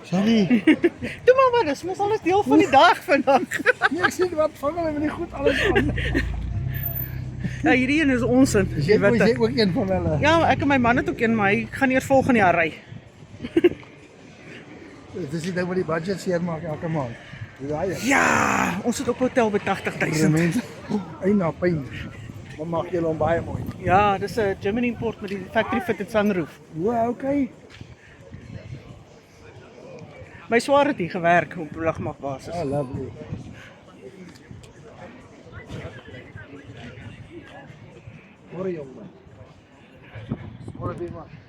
Sorry. Doe maar, dis mos alles deel van die dag vandag. Nee, ek sien wat vang hulle met die goed alles aan. Ja, hierdie een is onsin. Jy jy ook een van hulle. Ja, ek en my man het ook een, maar hy gaan eers volgende jaar ry. Dis die ding met die budget seermaak elke maand. Daai. Ja, ons het op hotel by 80.000. Mense, eina pyn. Dan maak jy hom baie mooi. Ja, dis 'n German import met die factory fitted sunroof. Wow, okay. My swaar het hier gewerk op lugmagbasis. Oh, lovely. Môre jongen. Môre weer maar.